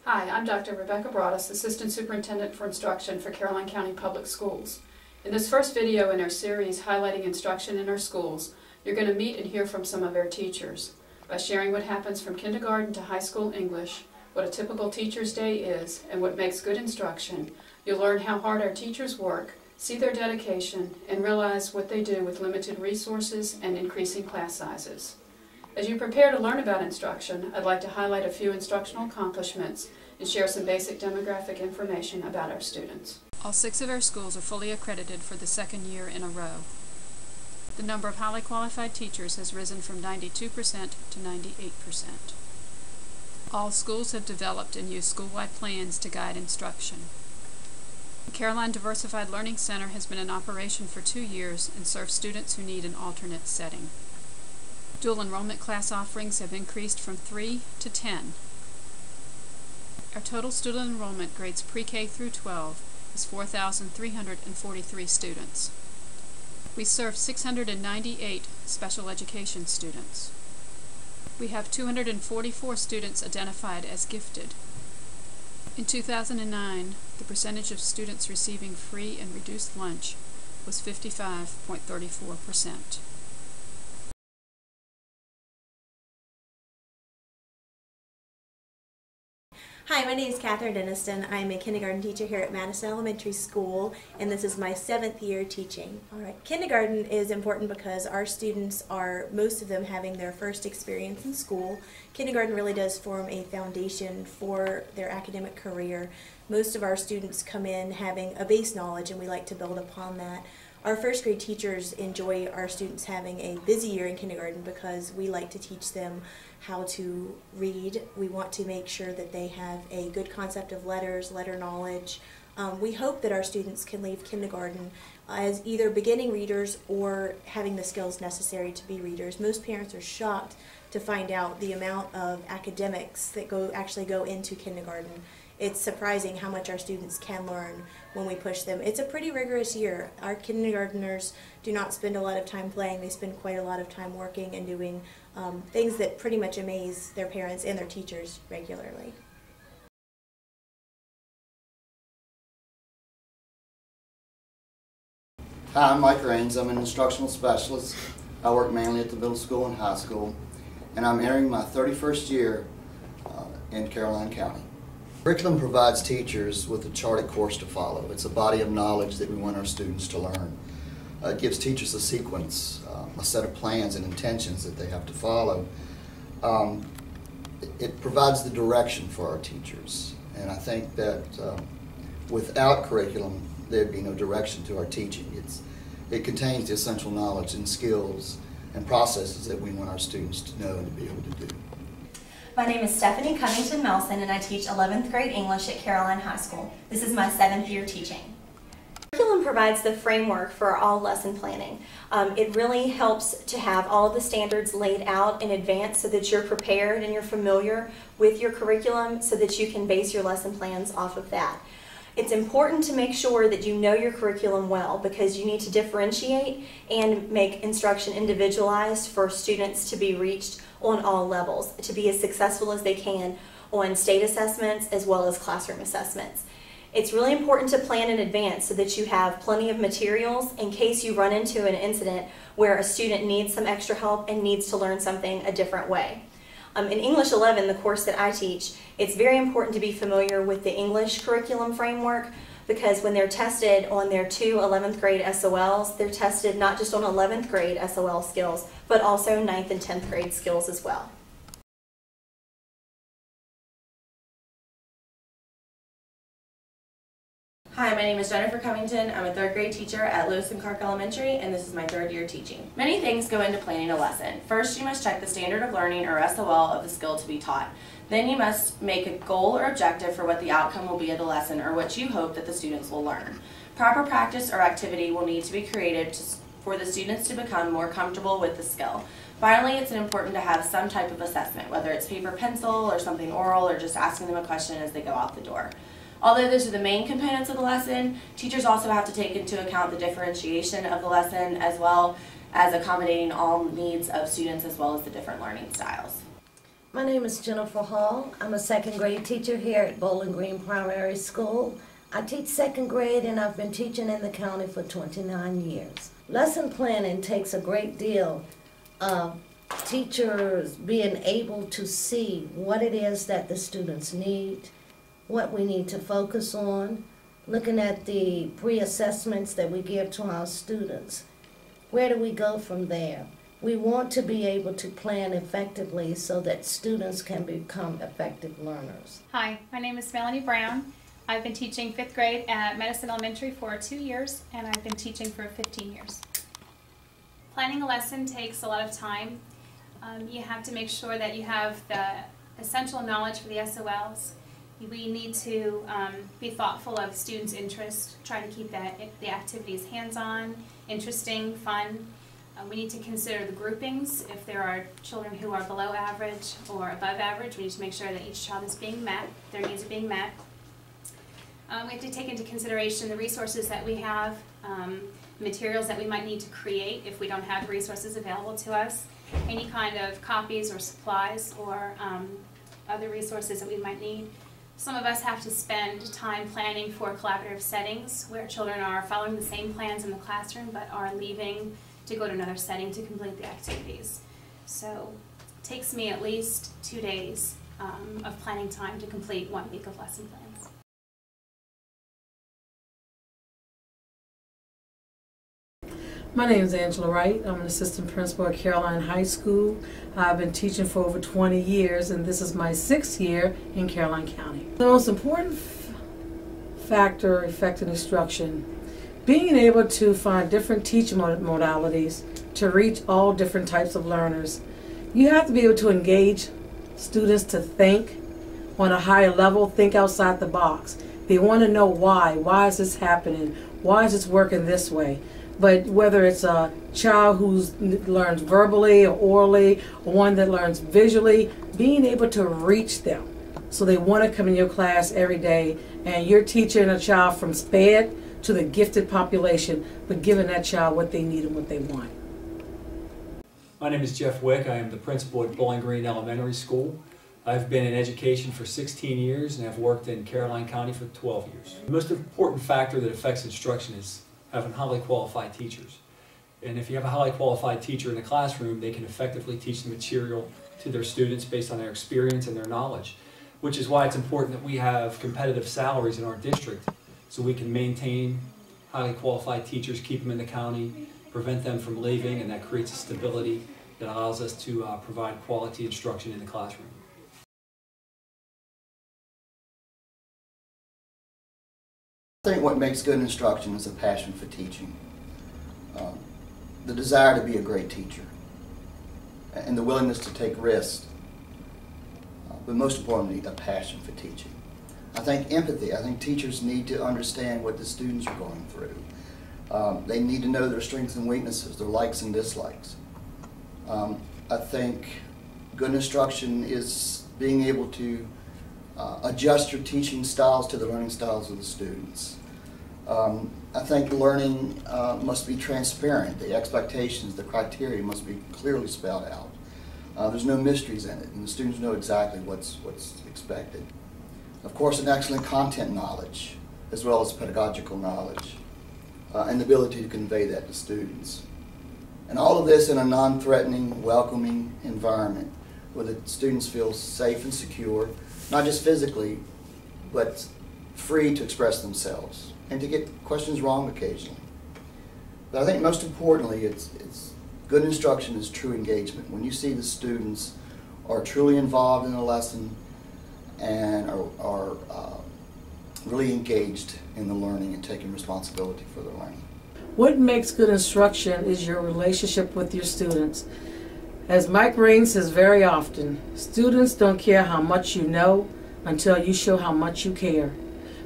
Hi, I'm Dr. Rebecca Broadus, Assistant Superintendent for Instruction for Caroline County Public Schools. In this first video in our series highlighting instruction in our schools, you're going to meet and hear from some of our teachers. By sharing what happens from kindergarten to high school English, what a typical teacher's day is, and what makes good instruction, you'll learn how hard our teachers work, see their dedication, and realize what they do with limited resources and increasing class sizes. As you prepare to learn about instruction, I'd like to highlight a few instructional accomplishments and share some basic demographic information about our students. All 6 of our schools are fully accredited for the second year in a row. The number of highly qualified teachers has risen from 92% to 98%. All schools have developed and used school-wide plans to guide instruction. The Caroline Diversified Learning Center has been in operation for 2 years and serves students who need an alternate setting. Dual enrollment class offerings have increased from 3 to 10. Our total student enrollment grades pre-K through 12 is 4,343 students. We serve 698 special education students. We have 244 students identified as gifted. In 2009, the percentage of students receiving free and reduced lunch was 55.34%. Hi, my name is Catherine Denniston. I'm a kindergarten teacher here at Madison Elementary School, and this is my 7th year teaching. Alright, kindergarten is important because our students are, most of them, having their first experience in school. Kindergarten really does form a foundation for their academic career. Most of our students come in having a base knowledge, and we like to build upon that. Our first grade teachers enjoy our students having a busy year in kindergarten because we like to teach them how to read. We want to make sure that they have a good concept of letters, letter knowledge. We hope that our students can leave kindergarten as either beginning readers or having the skills necessary to be readers. Most parents are shocked to find out the amount of academics that actually go into kindergarten. It's surprising how much our students can learn when we push them. It's a pretty rigorous year. Our kindergartners do not spend a lot of time playing. They spend quite a lot of time working and doing things that pretty much amaze their parents and their teachers regularly. Hi, I'm Mike Raines. I'm an instructional specialist. I work mainly at the middle school and high school, and I'm entering my 31st year in Caroline County. Curriculum provides teachers with a charted course to follow. It's a body of knowledge that we want our students to learn. It gives teachers a sequence, a set of plans and intentions that they have to follow. It provides the direction for our teachers, and I think that without curriculum there'd be no direction to our teaching. It contains the essential knowledge and skills and processes that we want our students to know and to be able to do. My name is Stephanie Cunnington Melson, and I teach 11th grade English at Caroline High School. This is my 7th year teaching. Curriculum provides the framework for all lesson planning. It really helps to have all of the standards laid out in advance so that you're prepared and you're familiar with your curriculum so that you can base your lesson plans off of that. It's important to make sure that you know your curriculum well because you need to differentiate and make instruction individualized for students to be reached on all levels, to be as successful as they can on state assessments as well as classroom assessments. It's really important to plan in advance so that you have plenty of materials in case you run into an incident where a student needs some extra help and needs to learn something a different way. In English 11, the course that I teach, it's very important to be familiar with the English curriculum framework because when they're tested on their 2 11th grade SOLs, they're tested not just on 11th grade SOL skills, but also 9th and 10th grade skills as well. Hi, my name is Jennifer Covington. I'm a 3rd grade teacher at Lewis and Clark Elementary, and this is my 3rd year teaching. Many things go into planning a lesson. First, you must check the standard of learning or SOL of the skill to be taught. Then you must make a goal or objective for what the outcome will be of the lesson or what you hope that the students will learn. Proper practice or activity will need to be created for the students to become more comfortable with the skill. Finally, it's important to have some type of assessment, whether it's paper pencil or something oral or just asking them a question as they go out the door. Although those are the main components of the lesson, teachers also have to take into account the differentiation of the lesson as well as accommodating all needs of students as well as the different learning styles. My name is Jennifer Hall. I'm a second grade teacher here at Bowling Green Primary School. I teach second grade and I've been teaching in the county for 29 years. Lesson planning takes a great deal of teachers being able to see what it is that the students need, what we need to focus on, looking at the pre-assessments that we give to our students. Where do we go from there? We want to be able to plan effectively so that students can become effective learners. Hi, my name is Melanie Brown. I've been teaching 5th grade at Madison Elementary for 2 years, and I've been teaching for 15 years. Planning a lesson takes a lot of time. You have to make sure that you have the essential knowledge for the SOLs. We need to be thoughtful of students' interest, try to keep the activities hands-on, interesting, fun. We need to consider the groupings. If there are children who are below average or above average, we need to make sure that each child is being met, their needs are being met. We have to take into consideration the resources that we have, materials that we might need to create if we don't have resources available to us, any kind of copies or supplies or other resources that we might need. Some of us have to spend time planning for collaborative settings where children are following the same plans in the classroom but are leaving to go to another setting to complete the activities. So it takes me at least 2 days of planning time to complete 1 week of lesson plans. My name is Angela Wright. I'm an assistant principal at Caroline High School. I've been teaching for over 20 years, and this is my 6th year in Caroline County. The most important factor affecting instruction, being able to find different teaching modalities to reach all different types of learners. You have to be able to engage students to think on a higher level, think outside the box. They want to know why. Why is this happening? Why is this working this way? But whether it's a child who learns verbally or orally, or one that learns visually, being able to reach them so they want to come in your class every day, and you're teaching a child from SPED to the gifted population, but giving that child what they need and what they want. My name is Jeff Wick. I am the principal at Bowling Green Elementary School. I've been in education for 16 years and I've worked in Caroline County for 12 years. The most important factor that affects instruction is having highly qualified teachers. And if you have a highly qualified teacher in the classroom, they can effectively teach the material to their students based on their experience and their knowledge, which is why it's important that we have competitive salaries in our district so we can maintain highly qualified teachers, keep them in the county, prevent them from leaving, and that creates a stability that allows us to provide quality instruction in the classroom. I think what makes good instruction is a passion for teaching, the desire to be a great teacher, and the willingness to take risks, but most importantly, a passion for teaching. I think empathy. I think teachers need to understand what the students are going through. They need to know their strengths and weaknesses, their likes and dislikes. I think good instruction is being able to adjust your teaching styles to the learning styles of the students. I think learning must be transparent. The expectations, the criteria must be clearly spelled out. There's no mysteries in it, and the students know exactly what's expected. Of course, an excellent content knowledge, as well as pedagogical knowledge, and the ability to convey that to students. And all of this in a non-threatening, welcoming environment where the students feel safe and secure, not just physically, but free to express themselves and to get questions wrong occasionally. But I think most importantly, it's good instruction is true engagement. When you see the students are truly involved in a lesson and are really engaged in the learning and taking responsibility for the learning. What makes good instruction is your relationship with your students. As Mike Rain says very often, students don't care how much you know until you show how much you care.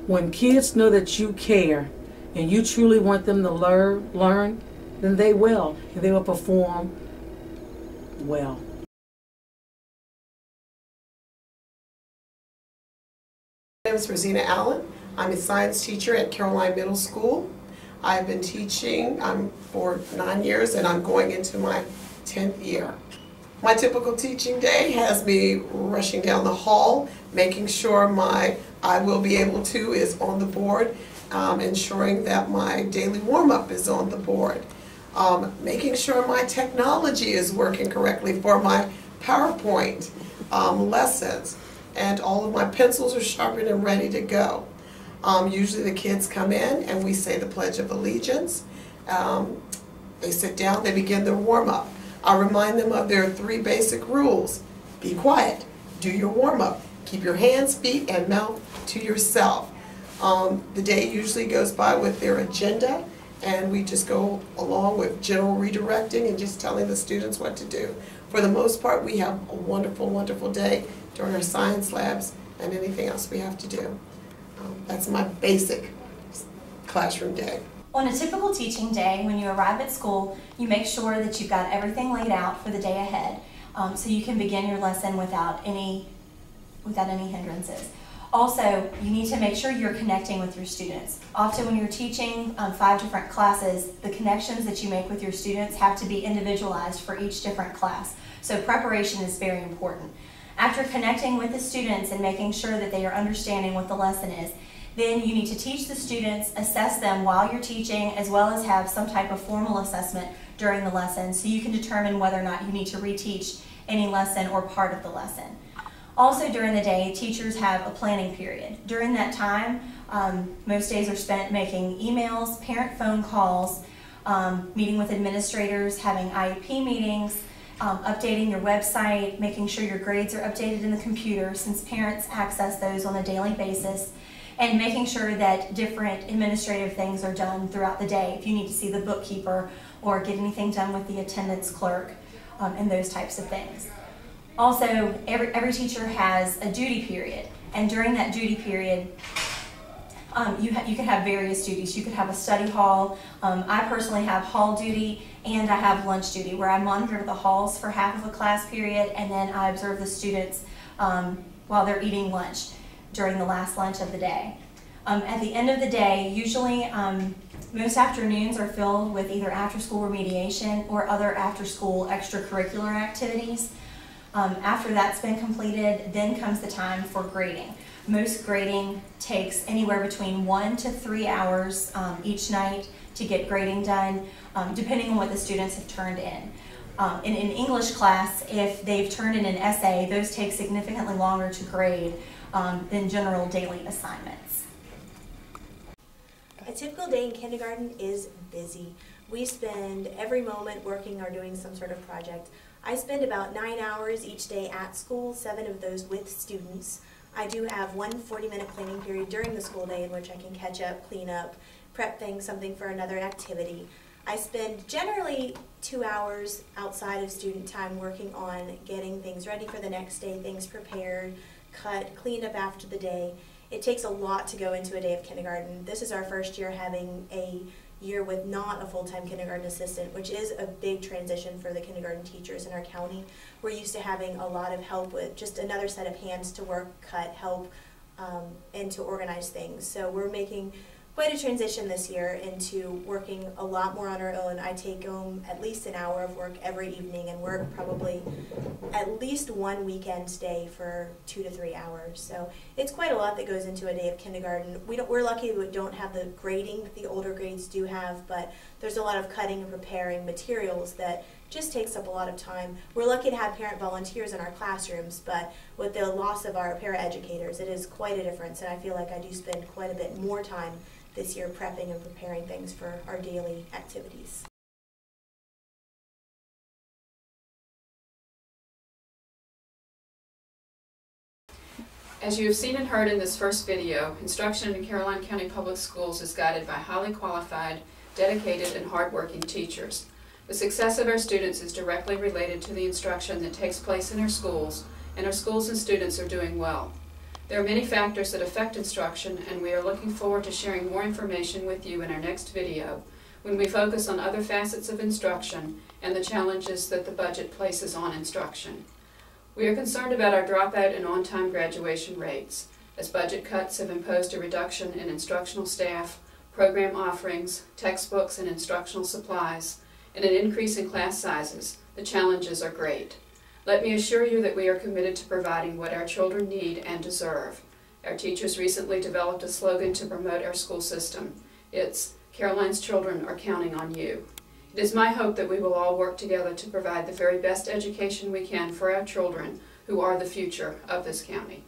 When kids know that you care and you truly want them to learn, then they will, and they will perform well. My name is Rosina Allen. I'm a science teacher at Caroline Middle School. I've been teaching for 9 years and I'm going into my 10th year. My typical teaching day has me rushing down the hall, making sure my I will be able to is on the board, ensuring that my daily warm-up is on the board, making sure my technology is working correctly for my PowerPoint lessons, and all of my pencils are sharpened and ready to go. Usually the kids come in and we say the Pledge of Allegiance. They sit down, they begin their warm-up. I remind them of their 3 basic rules. Be quiet, do your warm-up, keep your hands, feet, and mouth to yourself. The day usually goes by with their agenda, and we just go along with general redirecting and just telling the students what to do. For the most part, we have a wonderful, wonderful day during our science labs and anything else we have to do. That's my basic classroom day. On a typical teaching day, when you arrive at school, you make sure that you've got everything laid out for the day ahead, so you can begin your lesson without any hindrances. Also, you need to make sure you're connecting with your students. Often when you're teaching 5 different classes, the connections that you make with your students have to be individualized for each different class. So preparation is very important. After connecting with the students and making sure that they are understanding what the lesson is, then you need to teach the students, assess them while you're teaching, as well as have some type of formal assessment during the lesson so you can determine whether or not you need to reteach any lesson or part of the lesson. Also during the day, teachers have a planning period. During that time, most days are spent making emails, parent phone calls, meeting with administrators, having IEP meetings, updating your website, making sure your grades are updated in the computer since parents access those on a daily basis, and making sure that different administrative things are done throughout the day. If you need to see the bookkeeper or get anything done with the attendance clerk and those types of things. Also, every teacher has a duty period, and during that duty period, you could have various duties. You could have a study hall. I personally have hall duty, and I have lunch duty, where I monitor the halls for half of a class period, and then I observe the students while they're eating lunch during the last lunch of the day. At the end of the day, usually most afternoons are filled with either after-school remediation or other after-school extracurricular activities. After that's been completed, then comes the time for grading. Most grading takes anywhere between 1 to 3 hours each night to get grading done, depending on what the students have turned in. In an English class, if they've turned in an essay, those take significantly longer to grade than general daily assignments. A typical day in kindergarten is busy. We spend every moment working or doing some sort of project. I spend about 9 hours each day at school, 7 of those with students. I do have one 40-minute planning period during the school day in which I can catch up, clean up, prep things, something for another activity. I spend generally 2 hours outside of student time working on getting things ready for the next day, things prepared, cut, cleaned up after the day. It takes a lot to go into a day of kindergarten. This is our first year having a year with not a full-time kindergarten assistant, which is a big transition for the kindergarten teachers in our county. We're used to having a lot of help with just another set of hands to work, cut, help, and to organize things. So we're making quite a transition this year into working a lot more on our own. I take home at least an hour of work every evening and work probably at least one weekend day for 2 to 3 hours. So it's quite a lot that goes into a day of kindergarten. We're lucky we don't have the grading that the older grades do have, but there's a lot of cutting and preparing materials that just takes up a lot of time. We're lucky to have parent volunteers in our classrooms, but with the loss of our paraeducators, it is quite a difference, and I feel like I do spend quite a bit more time this year prepping and preparing things for our daily activities. As you have seen and heard in this first video, instruction in Caroline County Public Schools is guided by highly qualified, dedicated, and hardworking teachers. The success of our students is directly related to the instruction that takes place in our schools, and our schools and students are doing well. There are many factors that affect instruction, and we are looking forward to sharing more information with you in our next video, when we focus on other facets of instruction and the challenges that the budget places on instruction. We are concerned about our dropout and on-time graduation rates, as budget cuts have imposed a reduction in instructional staff, program offerings, textbooks, and instructional supplies, and an increase in class sizes. The challenges are great. Let me assure you that we are committed to providing what our children need and deserve. Our teachers recently developed a slogan to promote our school system. It's, "Caroline's children are counting on you." It is my hope that we will all work together to provide the very best education we can for our children, who are the future of this county.